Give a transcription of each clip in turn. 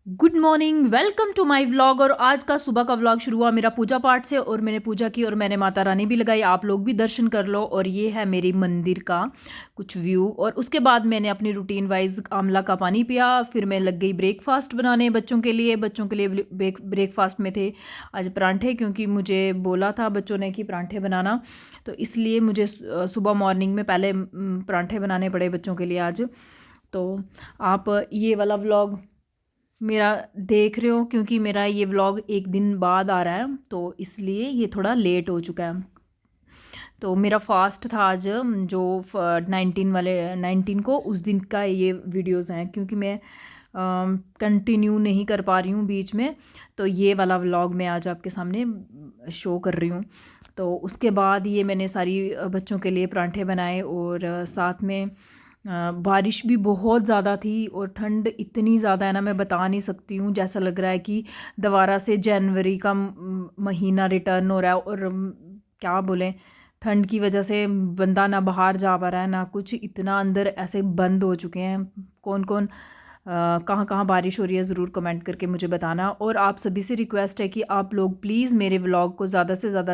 Good morning, welcome to my vlog. और आज का सुबह का व्लॉग शुरू हुआ मेरा पूजा पाठ से और मैंने पूजा की और मैंने माता रानी भी लगाई। आप लोग भी दर्शन कर लो। और ये है मेरी मंदिर का कुछ व्यू। और उसके बाद मैंने अपनी रूटीन वाइज आंवला का पानी पिया। फिर मैं लग गई ब्रेकफास्ट बनाने बच्चों के लिए ब्रेकफास्ट में थे आज परांठे, क्योंकि मुझे बोला था बच्चों ने कि परांठे बनाना, तो इसलिए मुझे सुबह मॉर्निंग में पहले परांठे बनाने पड़े बच्चों के लिए आज। तो आप ये वाला व्लॉग मेरा देख रहे हो क्योंकि मेरा ये व्लॉग एक दिन बाद आ रहा है, तो इसलिए ये थोड़ा लेट हो चुका है। तो मेरा फास्ट था आज, जो 19 को, उस दिन का ये वीडियोस हैं, क्योंकि मैं कंटिन्यू नहीं कर पा रही हूँ बीच में। तो ये वाला व्लॉग मैं आज आपके सामने शो कर रही हूँ। तो उसके बाद ये मैंने सारी बच्चों के लिए परांठे बनाए और साथ में बारिश भी बहुत ज़्यादा थी और ठंड इतनी ज़्यादा है ना, मैं बता नहीं सकती हूँ। जैसा लग रहा है कि दोबारा से जनवरी का महीना रिटर्न हो रहा है। और क्या बोलें, ठंड की वजह से बंदा ना बाहर जा पा रहा है ना कुछ, इतना अंदर ऐसे बंद हो चुके हैं। कौन कौन कहाँ कहाँ बारिश हो रही है, ज़रूर कमेंट करके मुझे बताना। और आप सभी से रिक्वेस्ट है कि आप लोग प्लीज़ मेरे व्लॉग को ज़्यादा से ज़्यादा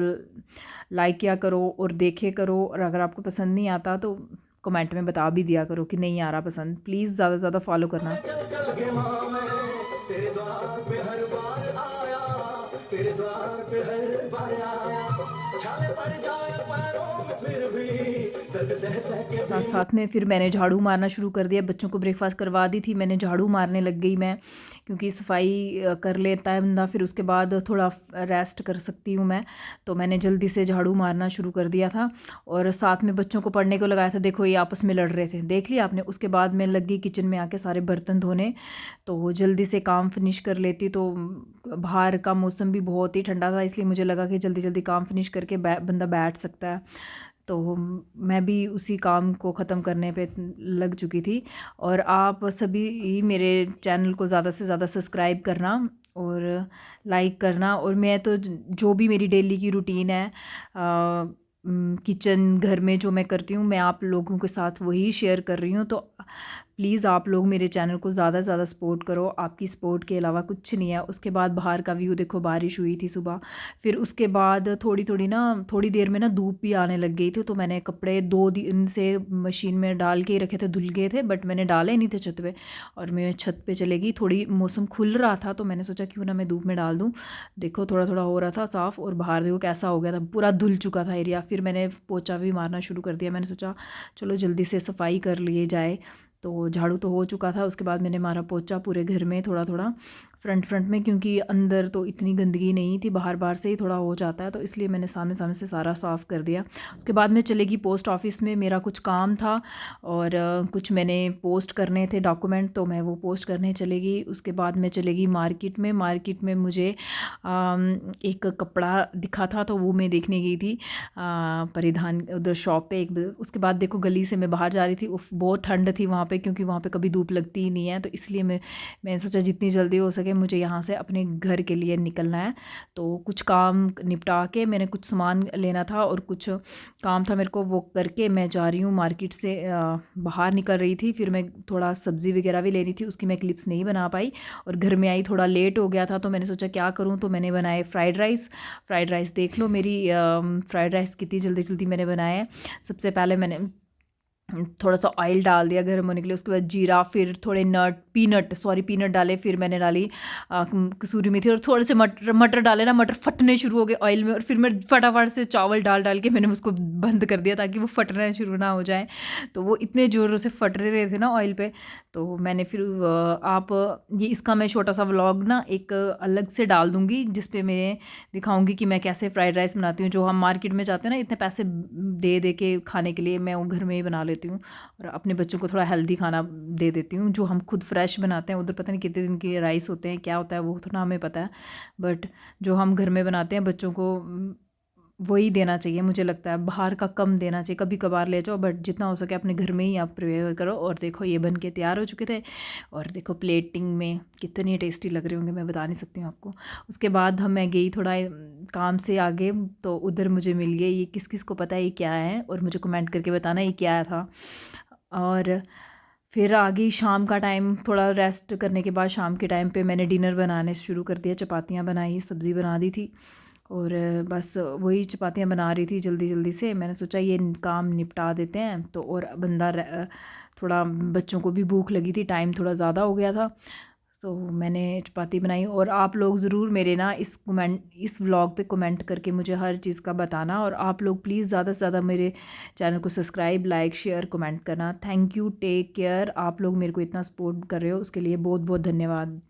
लाइक किया करो और देखे करो। और अगर आपको पसंद नहीं आता तो कमेंट में बता भी दिया करो कि नहीं आ रहा पसंद। प्लीज़ ज़्यादा से ज़्यादा फॉलो करना। साथ साथ में फिर मैंने झाड़ू मारना शुरू कर दिया। बच्चों को ब्रेकफास्ट करवा दी थी, मैंने झाड़ू मारने लग गई मैं, क्योंकि सफाई कर लेता है बंदा, फिर उसके बाद थोड़ा रेस्ट कर सकती हूँ मैं। तो मैंने जल्दी से झाड़ू मारना शुरू कर दिया था और साथ में बच्चों को पढ़ने को लगाया था। देखो ये आपस में लड़ रहे थे, देख लिया आपने। उसके बाद मैं लग गई किचन में आके सारे बर्तन धोने, तो जल्दी से काम फिनिश कर लेती। तो बाहर का मौसम भी बहुत ही ठंडा था, इसलिए मुझे लगा कि जल्दी जल्दी काम फिनिश करके बंदा बैठ सकता है। तो मैं भी उसी काम को ख़त्म करने पे लग चुकी थी। और आप सभी मेरे चैनल को ज़्यादा से ज़्यादा सब्सक्राइब करना और लाइक करना। और मैं तो जो भी मेरी डेली की रूटीन है किचन घर में जो मैं करती हूँ, मैं आप लोगों के साथ वही शेयर कर रही हूँ। तो प्लीज़ आप लोग मेरे चैनल को ज़्यादा से ज़्यादा सपोर्ट करो, आपकी सपोर्ट के अलावा कुछ नहीं है। उसके बाद बाहर का व्यू देखो, बारिश हुई थी सुबह। फिर उसके बाद थोड़ी देर में ना धूप भी आने लग गई थी। तो मैंने कपड़े 2 दिन से मशीन में डाल के ही रखे थे, धुल गए थे, बट मैंने डाले नहीं थे छत पे। और मैं छत पे चले गई, थोड़ी मौसम खुल रहा था तो मैंने सोचा क्यों ना मैं धूप में डाल दूँ। देखो थोड़ा थोड़ा हो रहा था साफ़, और बाहर देखो कैसा हो गया था, पूरा धुल चुका था एरिया। फिर मैंने पोछा भी मारना शुरू कर दिया। मैंने सोचा चलो जल्दी से सफाई कर लिए जाए। तो झाड़ू तो हो चुका था, उसके बाद मैंने मारा पोछा पूरे घर में थोड़ा थोड़ा, फ्रंट में, क्योंकि अंदर तो इतनी गंदगी नहीं थी, बाहर बाहर से ही थोड़ा हो जाता है, तो इसलिए मैंने सामने सामने से सारा साफ़ कर दिया। उसके बाद मैं चलेगी पोस्ट ऑफिस में, मेरा कुछ काम था और कुछ मैंने पोस्ट करने थे डॉक्यूमेंट, तो मैं वो पोस्ट करने चलेगी। उसके बाद मैं चलेगी मार्केट में मुझे एक कपड़ा दिखा था, तो वो मैं देखने गई थी परिधान उधर शॉप पे एक। उसके बाद देखो गली से मैं बाहर जा रही थी, उफ बहुत ठंड थी वहाँ पे, क्योंकि वहाँ पे कभी धूप लगती ही नहीं है। तो इसलिए मैंने सोचा जितनी जल्दी हो सके मुझे यहाँ से अपने घर के लिए निकलना है। तो कुछ काम निपटा के मैंने कुछ सामान लेना था और कुछ काम था मेरे को, वो करके मैं जा रही हूँ मार्केट से बाहर निकल रही थी। फिर मैं थोड़ा सब्ज़ी वगैरह भी लेनी थी, उसकी मैं क्लिप्स नहीं बना पाई और घर में आई थोड़ा लेट हो गया था। तो मैंने सोचा क्या करूँ, तो मैंने बनाए फ्राइड राइस देख लो मेरी फ्राइड राइस कितनी जल्दी जल्दी मैंने बनाया है। सबसे पहले मैंने थोड़ा सा ऑयल डाल दिया गर्म होने के लिए, उसके बाद जीरा, फिर थोड़े पीनट डाले, फिर मैंने डाली कसूरी मेथी और थोड़े से मटर डाले ना, मटर फटने शुरू हो गए ऑयल में। और फिर मैं फटाफट से चावल डाल के मैंने उसको बंद कर दिया ताकि वो फटना शुरू ना हो जाए। तो वो इतने ज़ोरों से फट रहे थे ना ऑयल पे। तो मैंने फिर ये इसका मैं छोटा सा व्लॉग ना एक अलग से डाल दूँगी, जिस पे मैं दिखाऊंगी कि मैं कैसे फ्राइड राइस बनाती हूँ। जो हम मार्केट में जाते हैं ना इतने पैसे दे दे के खाने के लिए, मैं वो घर में ही बना लेती हूँ और अपने बच्चों को थोड़ा हेल्दी खाना दे देती हूँ। जो हम खुद फ्रेश बनाते हैं, उधर पता नहीं कितने दिन के राइस होते हैं, क्या होता है वो थोड़ा हमें पता है, बट जो हम घर में बनाते हैं बच्चों को वही देना चाहिए। मुझे लगता है बाहर का कम देना चाहिए, कभी कभार ले जाओ, बट जितना हो सके अपने घर में ही आप प्रिपेयर करो। और देखो ये बन के तैयार हो चुके थे और देखो प्लेटिंग में कितने टेस्टी लग रहे होंगे, मैं बता नहीं सकती हूँ आपको। उसके बाद मैं गई थोड़ा काम से आगे, तो उधर मुझे मिल गए ये, किस किस को पता है ये क्या है, और मुझे कमेंट करके बताना ये क्या था। और फिर आ गई शाम का टाइम, थोड़ा रेस्ट करने के बाद शाम के टाइम पे मैंने डिनर बनाने शुरू कर दिया। चपातियाँ बनाई, सब्ज़ी बना दी थी और बस वही चपातियाँ बना रही थी जल्दी जल्दी से। मैंने सोचा ये काम निपटा देते हैं तो, और थोड़ा बच्चों को भी भूख लगी थी, टाइम थोड़ा ज़्यादा हो गया था तो मैंने चपाती बनाई। और आप लोग ज़रूर मेरे ना इस व्लॉग पे कमेंट करके मुझे हर चीज़ का बताना, और आप लोग प्लीज़ ज़्यादा से ज़्यादा मेरे चैनल को सब्सक्राइब, लाइक, शेयर, कमेंट करना। Thank you, take care. आप लोग मेरे को इतना सपोर्ट कर रहे हो उसके लिए बहुत बहुत धन्यवाद।